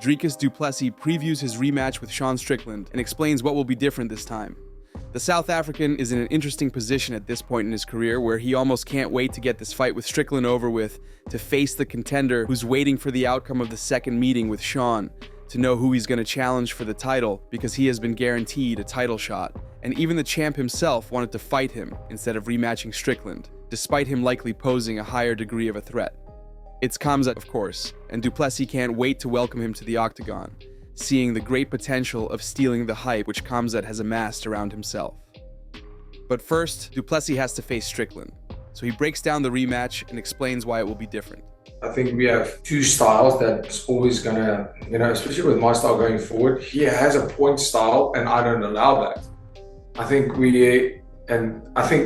Dricus du Plessis previews his rematch with Sean Strickland and explains what will be different this time. The South African is in an interesting position at this point in his career where he almost can't wait to get this fight with Strickland over with, to face the contender who's waiting for the outcome of the second meeting with Sean, to know who he's going to challenge for the title because he has been guaranteed a title shot. And even the champ himself wanted to fight him instead of rematching Strickland, despite him likely posing a higher degree of a threat. It's Khamzat, of course, and du Plessis can't wait to welcome him to the octagon, seeing the great potential of stealing the hype which Khamzat has amassed around himself. But first, du Plessis has to face Strickland, so he breaks down the rematch and explains why it will be different. I think we have two styles that's always gonna, especially with my style going forward, he has a point style and I don't allow that. I think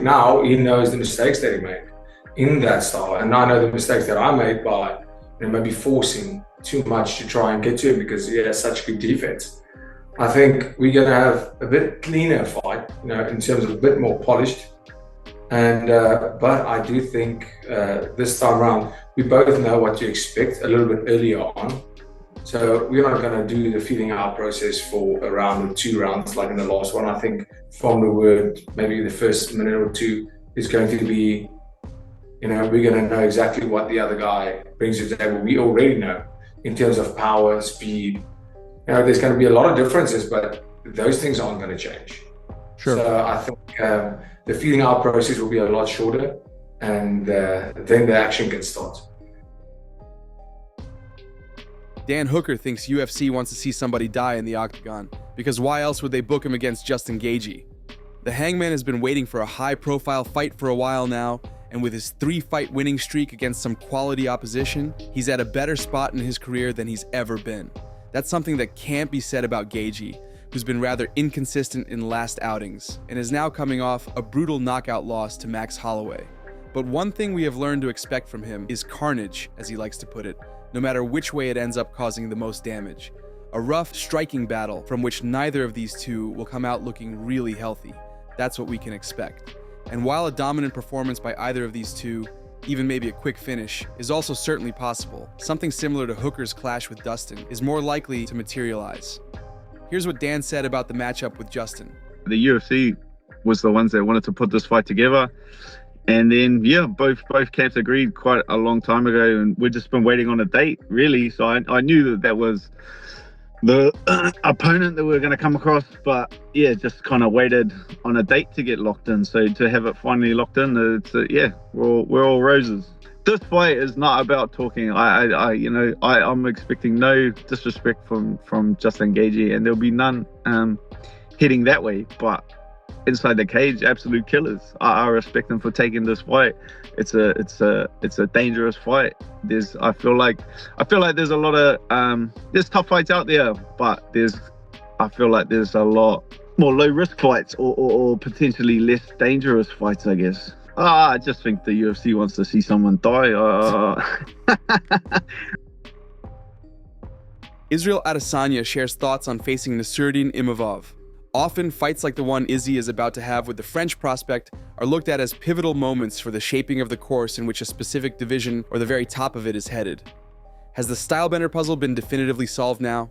now he knows the mistakes that he made in that style, and I know the mistakes that I made by maybe forcing too much to try and get to him because he has such good defense. I think we're going to have a bit cleaner fight, in terms of a bit more polished. And but I do think this time around we both know what to expect a little bit earlier on. So we're not going to do the feeling out process for a round or 2 rounds like in the last one. I think from the word, maybe the first minute or 2 is going to be, we're going to know exactly what the other guy brings to the table. We already know in terms of power, speed. There's going to be a lot of differences, but those things aren't going to change. Sure. So I think the feeling out process will be a lot shorter, and then the action can start. Dan Hooker thinks UFC wants to see somebody die in the octagon, because why else would they book him against Justin Gaethje? The Hangman has been waiting for a high-profile fight for a while now, and with his 3-fight winning streak against some quality opposition, he's at a better spot in his career than he's ever been. That's something that can't be said about Gaethje, who's been rather inconsistent in last outings, and is now coming off a brutal knockout loss to Max Holloway. But one thing we have learned to expect from him is carnage, as he likes to put it, no matter which way it ends up causing the most damage. A rough, striking battle from which neither of these two will come out looking really healthy. That's what we can expect. And while a dominant performance by either of these two, even maybe a quick finish, is also certainly possible, something similar to Hooker's clash with Dustin is more likely to materialize. Here's what Dan said about the matchup with Justin. The UFC was the ones that wanted to put this fight together. And then, both camps agreed quite a long time ago, and we've just been waiting on a date, really. So I knew that was the opponent that we were going to come across, but just kind of waited on a date to get locked in. So to have it finally locked in, it's we're all roses. This fight is not about talking. I'm expecting no disrespect from Justin Gaethje, and there'll be none heading that way. But inside the cage, absolute killers. I respect them for taking this fight. It's a dangerous fight. I feel like there's a lot of there's tough fights out there, but I feel like there's a lot more low risk fights or potentially less dangerous fights, I guess. I just think the UFC wants to see someone die. Israel Adesanya shares thoughts on facing Nasruddin Imavov. Often, fights like the one Izzy is about to have with the French prospect are looked at as pivotal moments for the shaping of the course in which a specific division or the very top of it is headed. Has the stylebender puzzle been definitively solved now?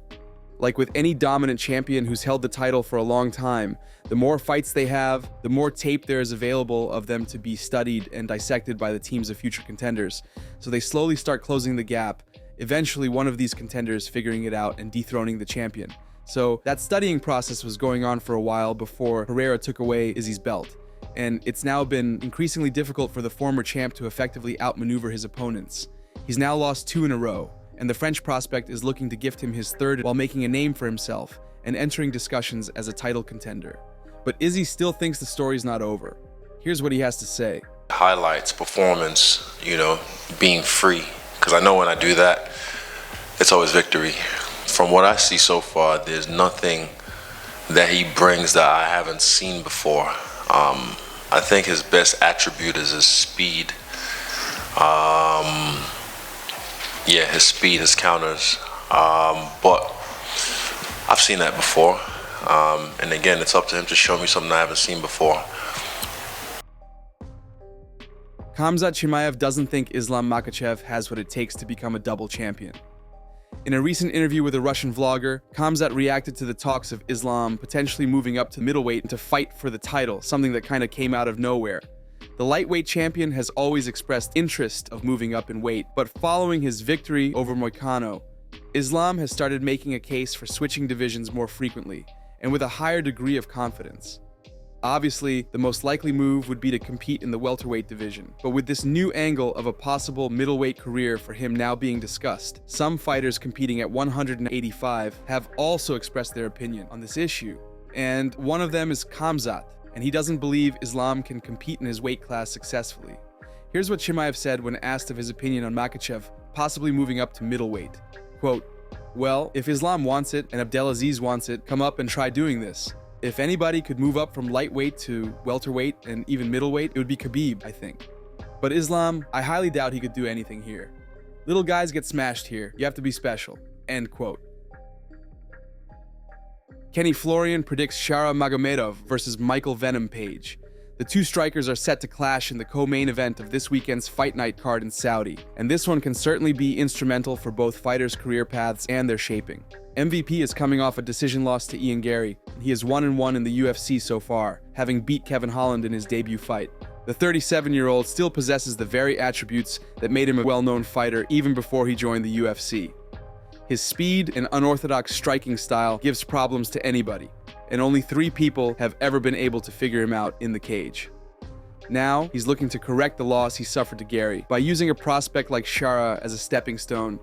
Like with any dominant champion who's held the title for a long time, the more fights they have, the more tape there is available of them to be studied and dissected by the teams of future contenders. So they slowly start closing the gap, eventually one of these contenders figuring it out and dethroning the champion. So that studying process was going on for a while before Herrera took away Izzy's belt, and it's now been increasingly difficult for the former champ to effectively outmaneuver his opponents. He's now lost 2 in a row, and the French prospect is looking to gift him his 3rd while making a name for himself and entering discussions as a title contender. But Izzy still thinks the story's not over. Here's what he has to say. Highlights, performance, being free, because I know when I do that, it's always victory. From what I see so far, there's nothing that he brings that I haven't seen before. I think his best attribute is his speed. His speed, his counters. But I've seen that before. And again, it's up to him to show me something I haven't seen before. Khamzat Chimaev doesn't think Islam Makhachev has what it takes to become a double champion. In a recent interview with a Russian vlogger, Khamzat reacted to the talks of Islam potentially moving up to middleweight to fight for the title, something that kind of came out of nowhere. The lightweight champion has always expressed interest of moving up in weight, but following his victory over Moicano, Islam has started making a case for switching divisions more frequently, and with a higher degree of confidence. Obviously, the most likely move would be to compete in the welterweight division, but with this new angle of a possible middleweight career for him now being discussed, some fighters competing at 185 have also expressed their opinion on this issue, and one of them is Khamzat, and he doesn't believe Islam can compete in his weight class successfully. Here's what Chimaev said when asked of his opinion on Makhachev possibly moving up to middleweight. Quote, "Well, if Islam wants it and Abdelaziz wants it, come up and try doing this. If anybody could move up from lightweight to welterweight and even middleweight, it would be Khabib, I think. But Islam, I highly doubt he could do anything here. Little guys get smashed here. You have to be special." End quote. Kenny Florian predicts Shara Magomedov versus Michael Venom Page. The two strikers are set to clash in the co-main event of this weekend's Fight Night card in Saudi, and this one can certainly be instrumental for both fighters' career paths and their shaping. MVP is coming off a decision loss to Ian Gary, and he is 1-1 in the UFC so far, having beat Kevin Holland in his debut fight. The 37-year-old still possesses the very attributes that made him a well-known fighter even before he joined the UFC. His speed and unorthodox striking style gives problems to anybody, and only 3 people have ever been able to figure him out in the cage. Now, he's looking to correct the loss he suffered to Gary by using a prospect like Shara as a stepping stone.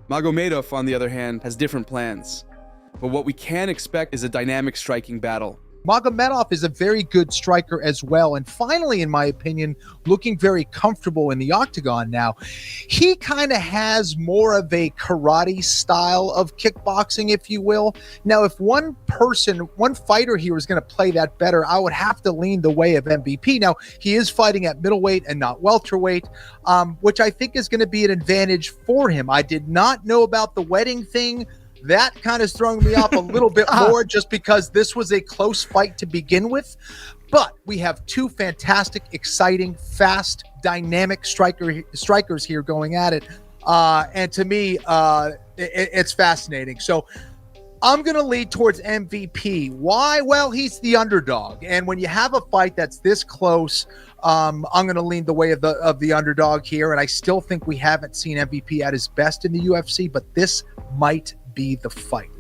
Magomedov, on the other hand, has different plans. But what we can expect is a dynamic striking battle. Magomedov is a very good striker as well. And finally, in my opinion, looking very comfortable in the octagon now. He kind of has more of a karate style of kickboxing, if you will. Now, if one fighter here is going to play that better, I would have to lean the way of MVP. Now, he is fighting at middleweight and not welterweight, which I think is going to be an advantage for him. I did not know about the wedding thing. That kind of throwing me off a little bit more just because this was a close fight to begin with. But we have 2 fantastic, exciting, fast, dynamic strikers here going at it. And to me, it's fascinating. So I'm going to lead towards MVP. Why? Well, he's the underdog. And when you have a fight that's this close, I'm going to lean the way of the underdog here. And I still think we haven't seen MVP at his best in the UFC, but this might be the fight.